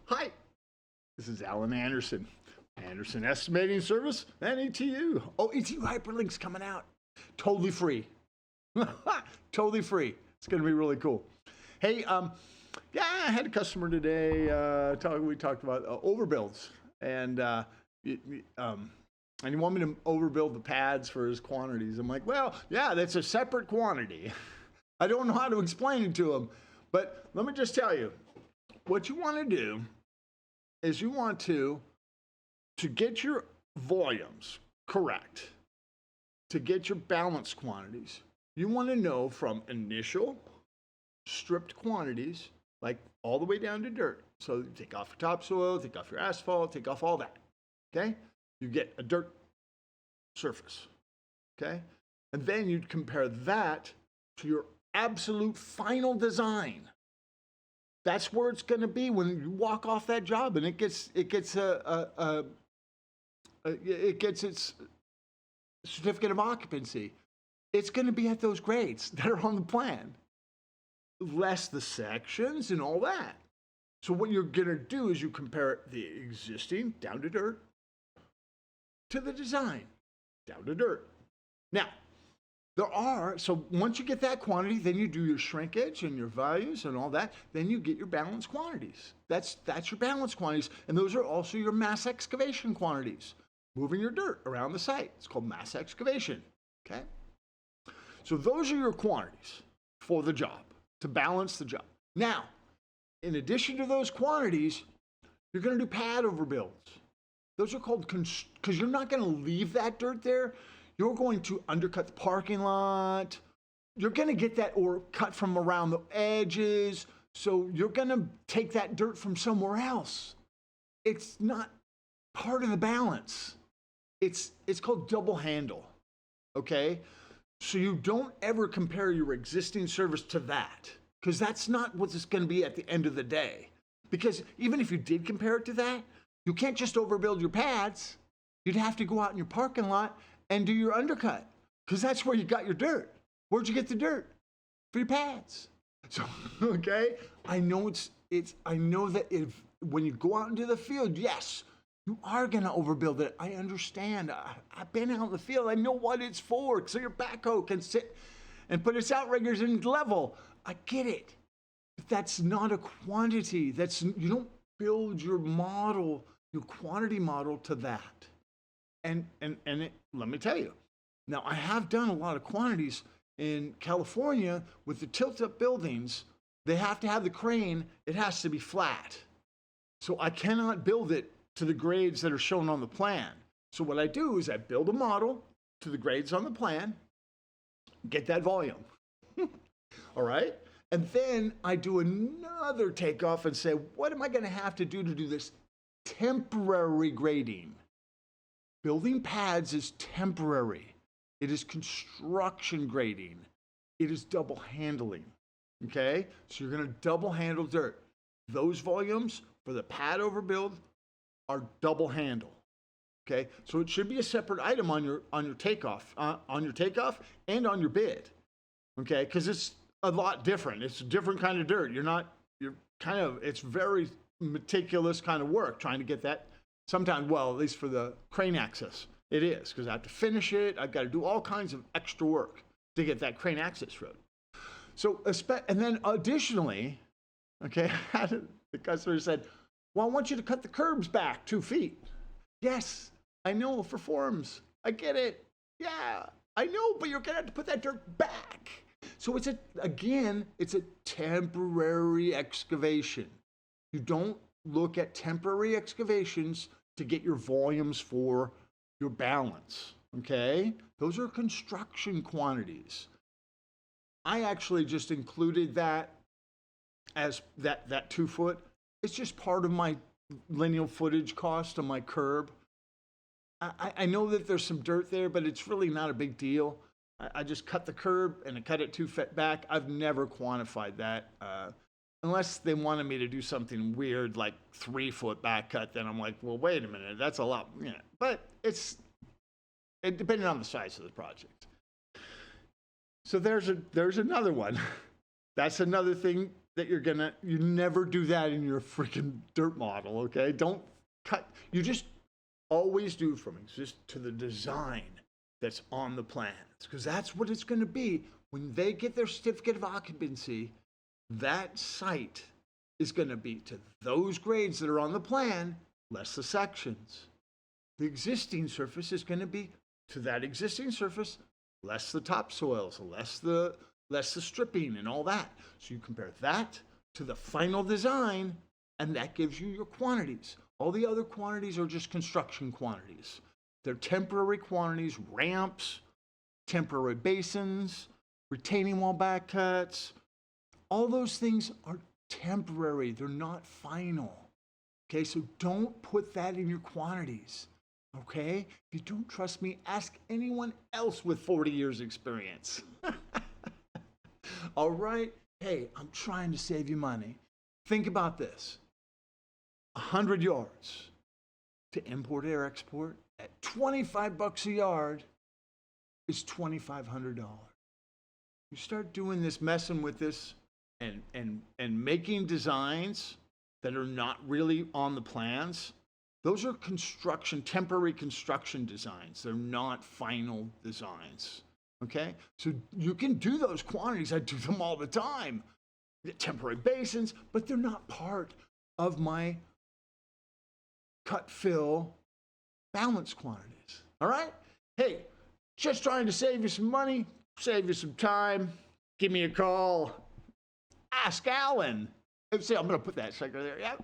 Hi, this is Alan Anderson. Anderson Estimating Service and ETU. Oh, ETU Hyperlink's coming out. Totally free. Totally free. It's going to be really cool. Hey, yeah, I had a customer today. We talked about overbuilds, and he wanted me to overbuild the pads for his quantities. I'm like, well, yeah, that's a separate quantity. I don't know how to explain it to him, but let me just tell you, what you want to do is you want to get your volumes correct, to get your balance quantities, you want to know from initial stripped quantities, like all the way down to dirt. So you take off your topsoil, take off your asphalt, take off all that, okay? You get a dirt surface, okay? And then you'd compare that to your absolute final design. That's where it's going to be when you walk off that job, and it gets its certificate of occupancy. It's going to be at those grades that are on the plan, less the sections and all that. So what you're going to do is you compare the existing down to dirt to the design down to dirt. Now, so once you get that quantity, then you do your shrinkage and your values and all that, then you get your balance quantities. That's your balance quantities, and those are also your mass excavation quantities. Moving your dirt around the site. It's called mass excavation, okay? So those are your quantities for the job, to balance the job. Now, in addition to those quantities, you're going to do pad overbuilds. Those are called, because you're not going to leave that dirt there. You're going to undercut the parking lot. You're going to get that ore cut from around the edges. So you're going to take that dirt from somewhere else. It's not part of the balance. It's called double handle, okay? So you don't ever compare your existing service to that, because that's not what it's going to be at the end of the day. Because even if you did compare it to that, you can't just overbuild your pads. You'd have to go out in your parking lot and do your undercut, because that's where you got your dirt. Where'd you get the dirt? For your pads. So, okay, I know I know that when you go out into the field, yes, you are going to overbuild it. I understand. I've been out in the field. I know what it's for. So your backhoe can sit and put its outriggers in level. I get it. But that's not a quantity. You don't build your model, your quantity model to that. Let me tell you, now I have done a lot of quantities in California with the tilt-up buildings. They have to have the crane. It has to be flat. So I cannot build it to the grades that are shown on the plan. So what I do is I build a model to the grades on the plan, get that volume. All right? And then I do another takeoff and say, what am I going to have to do this temporary grading? Building pads is temporary. It is construction grading. It is double handling, okay? So you're gonna double handle dirt. Those volumes for the pad overbuild are double handle, okay? So it should be a separate item on your takeoff, and on your bid, okay? Because it's a lot different. It's a different kind of dirt. It's very meticulous kind of work trying to get that. Sometimes, well, at least for the crane access, it is, because I have to finish it. I've got to do all kinds of extra work to get that crane access road. So, and then additionally, okay, the customer said, well, I want you to cut the curbs back 2 feet. Yes, I know, for forms. I get it. Yeah, I know, but you're going to have to put that dirt back. So it's a temporary excavation. You don't look at temporary excavations to get your volumes for your balance, okay? Those are construction quantities. I actually just included that as that 2 foot. It's just part of my lineal footage cost on my curb. I know that there's some dirt there, but it's really not a big deal. I just cut the curb and I cut it 2 feet back. I've never quantified that. Unless they wanted me to do something weird like 3 foot back cut, then I'm like, well, wait a minute, that's a lot. Yeah. But it depending on the size of the project. So there's another one. That's another thing that you never do that in your freaking dirt model, okay? Don't cut, you just always do from exist to the design that's on the plans, because that's what it's gonna be. When they get their certificate of occupancy, that site is gonna be to those grades that are on the plan, less the sections. The existing surface is gonna be to that existing surface, less the topsoils, less the stripping and all that. So you compare that to the final design, and that gives you your quantities. All the other quantities are just construction quantities. They're temporary quantities, ramps, temporary basins, retaining wall back cuts. All those things are temporary. They're not final. Okay, so don't put that in your quantities. Okay? If you don't trust me, ask anyone else with 40 years experience. All right? Hey, I'm trying to save you money. Think about this. 100 yards to import or export at 25 bucks a yard is $2,500. You start doing this, messing with this, and making designs that are not really on the plans. Those are temporary construction designs. They're not final designs. Okay? So you can do those quantities. I do them all the time. Temporary basins, but they're not part of my cut fill balance quantities. All right? Hey, just trying to save you some money, save you some time. Give me a call. Ask Alan. Say, I'm going to put that second there. Yeah.